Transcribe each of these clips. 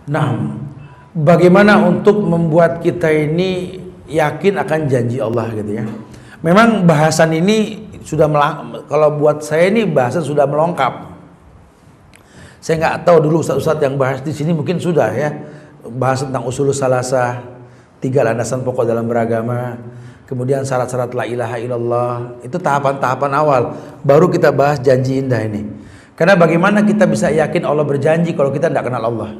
Nah, bagaimana untuk membuat kita ini yakin akan janji Allah gitu ya. Memang bahasan ini sudah kalau buat saya ini bahasan sudah melengkap. Saya nggak tahu dulu ustadz-ustadz yang bahas di sini mungkin sudah ya bahas tentang usulus salasah, 3 landasan pokok dalam beragama, kemudian syarat-syarat la ilaha illallah, itu tahapan-tahapan awal. Baru kita bahas janji indah ini. Karena bagaimana kita bisa yakin Allah berjanji kalau kita tidak kenal Allah?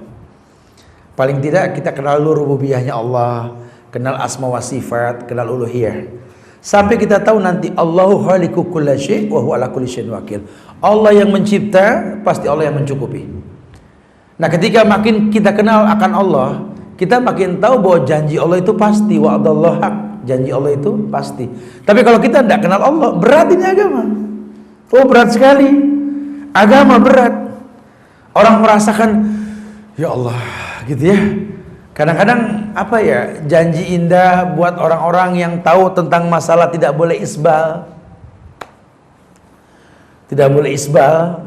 Paling tidak kita kenal dulu rububiyahnya Allah, kenal asma wa sifat, kenal uluhiyah. Sampai kita tahu nanti Allahu khaliqu kulli syai' wa huwa ala kulli syai'in wakil. Allah yang mencipta, pasti Allah yang mencukupi. Nah, ketika makin kita kenal akan Allah, kita makin tahu bahwa janji Allah itu pasti, wa'adallahu haq. Janji Allah itu pasti. Tapi kalau kita tidak kenal Allah, berat ini agama. Oh, berat sekali. Agama berat. Orang merasakan, ya Allah, gitu ya. Kadang-kadang apa ya, janji indah buat orang-orang yang tahu tentang masalah tidak boleh isbal. Tidak boleh isbal.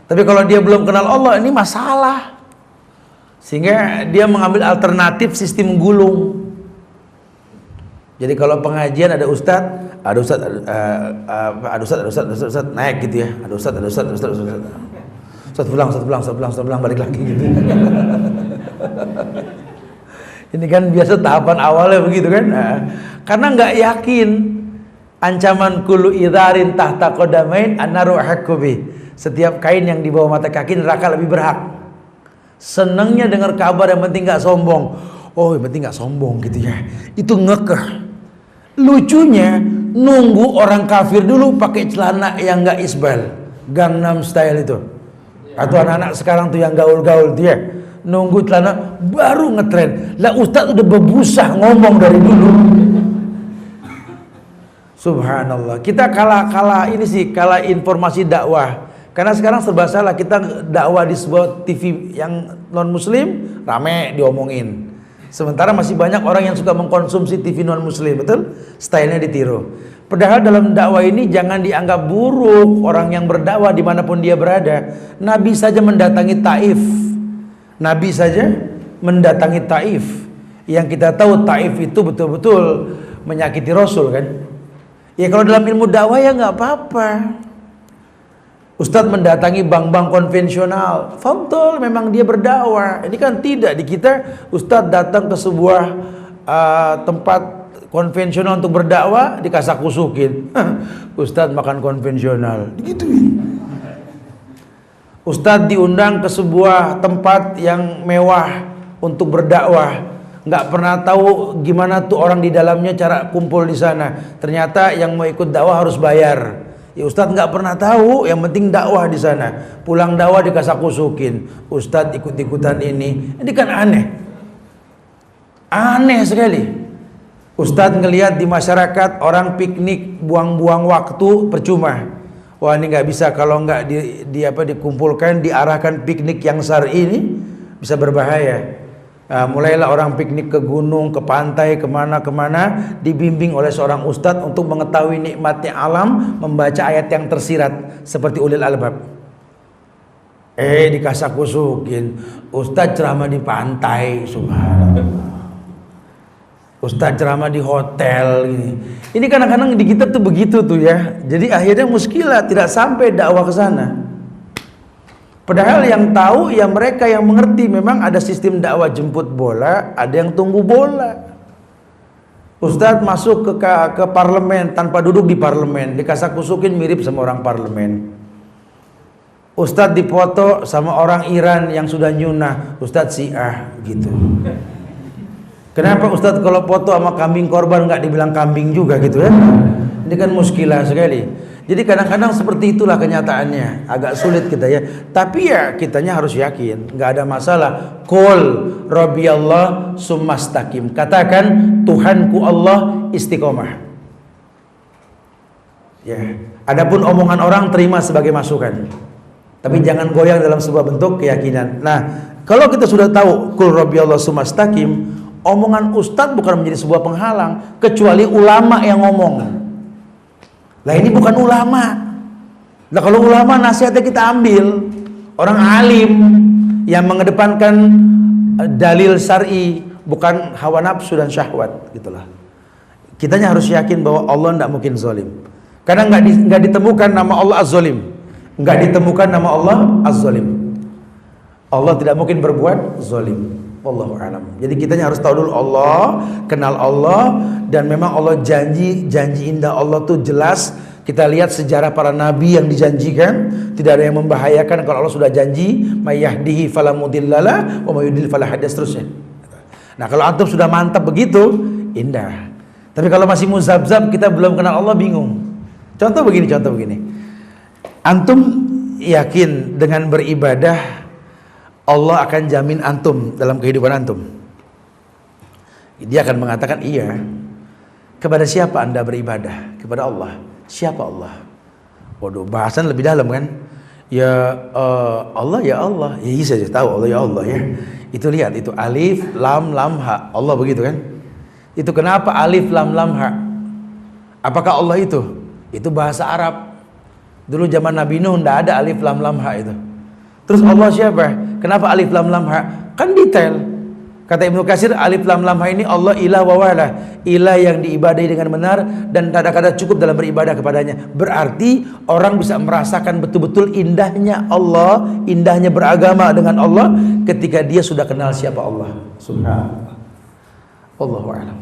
Tapi kalau dia belum kenal Allah, ini masalah. Sehingga dia mengambil alternatif sistem gulung. Jadi kalau pengajian ada ustadz, ada ustadz naik gitu ya. Ada ustadz. Ustadz pulang, balik lagi gitu. Ini kan biasa tahapan awalnya begitu kan. Nah, karena nggak yakin. Ancaman kullu idharin tahta qadamain annaru haqqi. Setiap kain yang di bawah mata kaki neraka lebih berhak. Senangnya dengar kabar yang penting nggak sombong. Oh, yang penting nggak sombong gitu ya. Itu ngekeh. Lucunya nunggu orang kafir dulu pakai celana yang nggak isbal, Gangnam Style itu. Atau anak-anak sekarang tuh yang gaul-gaul tuh ya. Nunggu celana baru ngetren. Lah ustadz udah bebusah ngomong dari dulu. Subhanallah. Kita kalah ini sih, kalah informasi dakwah. Karena sekarang serba salah. Kita dakwah di sebuah TV yang non muslim rame diomongin. Sementara masih banyak orang yang suka mengkonsumsi TV non muslim, betul? Stylenya ditiru. Padahal dalam dakwah ini jangan dianggap buruk orang yang berdakwah dimanapun dia berada. Nabi saja mendatangi Taif. Nabi saja mendatangi Taif. Yang kita tahu Taif itu betul-betul menyakiti Rasul kan. Ya kalau dalam ilmu dakwah ya nggak apa-apa. Ustadz mendatangi bank-bank konvensional, fadhol, memang dia berdakwah. Ini kan tidak di kita. Ustadz datang ke sebuah tempat konvensional untuk berdakwah, dikasak-kusukin. Ustadz makan konvensional, digituin. Ustadz diundang ke sebuah tempat yang mewah untuk berdakwah, nggak pernah tahu gimana tuh orang di dalamnya, cara kumpul di sana. Ternyata yang mau ikut dakwah harus bayar. Ya Ustadz nggak pernah tahu, yang penting dakwah di sana. Pulang dakwah dikasak-kusukin. Ustadz ikut-ikutan ini kan aneh. Aneh sekali. Ustadz ngelihat di masyarakat orang piknik buang-buang waktu percuma. Wah ini nggak bisa, kalau nggak dikumpulkan, diarahkan piknik yang syar'i ini bisa berbahaya. Nah, mulailah orang piknik ke gunung, ke pantai, kemana-kemana, dibimbing oleh seorang ustadz untuk mengetahui nikmatnya alam, membaca ayat yang tersirat seperti ulil albab. Dikasak-kusukin. Ustadz ceramah di pantai, subhanallah. Ustadz ceramah di hotel gini. Ini kadang-kadang di kita tuh begitu tuh ya. Jadi akhirnya muskilah, tidak sampai dakwah ke sana. Padahal yang tahu ya mereka yang mengerti. Memang ada sistem dakwah jemput bola, ada yang tunggu bola. Ustadz masuk ke parlemen tanpa duduk di parlemen, dikasak-kusukin mirip sama orang parlemen. Ustadz dipoto sama orang Iran yang sudah nyunah, Ustadz Syiah gitu. Kenapa Ustadz kalau foto sama kambing korban nggak dibilang kambing juga gitu ya? Ini kan muskilah sekali. Jadi kadang-kadang seperti itulah kenyataannya. Agak sulit kita ya. Tapi ya kitanya harus yakin, nggak ada masalah. Qul Rabbiyallah summastaqim. Katakan Tuhanku Allah istiqomah. Ya. Adapun omongan orang terima sebagai masukan. Tapi jangan goyang dalam sebuah bentuk keyakinan. Nah, kalau kita sudah tahu Qul Rabbiyallah summastaqim, omongan ustadz bukan menjadi sebuah penghalang, kecuali ulama yang ngomong. Lah ini bukan ulama. Lah kalau ulama nasihatnya kita ambil. Orang alim yang mengedepankan dalil syar'i, bukan hawa nafsu dan syahwat, gitulah. Kitanya harus yakin bahwa Allah tidak mungkin zalim. Karena nggak ditemukan nama Allah Az-Zalim. Nggak ditemukan nama Allah Az-Zalim. Allah tidak mungkin berbuat zalim. Wallahu a'lam. Jadi kitanya harus tahu dulu Allah, kenal Allah, dan memang Allah janji indah Allah tuh jelas. Kita lihat sejarah para nabi yang dijanjikan, tidak ada yang membahayakan kalau Allah sudah janji, may yahdihi fala mudhillalah wa may yudlil fala hadiya, seterusnya. Nah, kalau antum sudah mantap begitu, indah. Tapi kalau masih muzabzab, kita belum kenal Allah, bingung. Contoh begini. Antum yakin dengan beribadah Allah akan jamin antum dalam kehidupan antum? Dia akan mengatakan iya. Kepada siapa Anda beribadah? Kepada Allah. Siapa Allah? Waduh, bahasan lebih dalam kan? Ya Allah, ya Allah. Ya iya saja tahu Allah, ya Allah ya. Itu lihat, itu alif lam lam ha. Allah begitu kan? Itu kenapa alif lam lam ha? Apakah Allah itu? Itu bahasa Arab. Dulu zaman Nabi Nuh tidak ada alif lam lam ha itu. Terus Allah siapa? Kenapa alif lam lam ha? Kan detail. Kata Ibnu Katsir, alif lam lam ha ini Allah ilah wa wala, ilah yang diibadahi dengan benar dan tak ada kata cukup dalam beribadah kepadanya. Berarti orang bisa merasakan betul-betul indahnya Allah, indahnya beragama dengan Allah ketika dia sudah kenal siapa Allah. Subhanallah. Wallahu a'lam.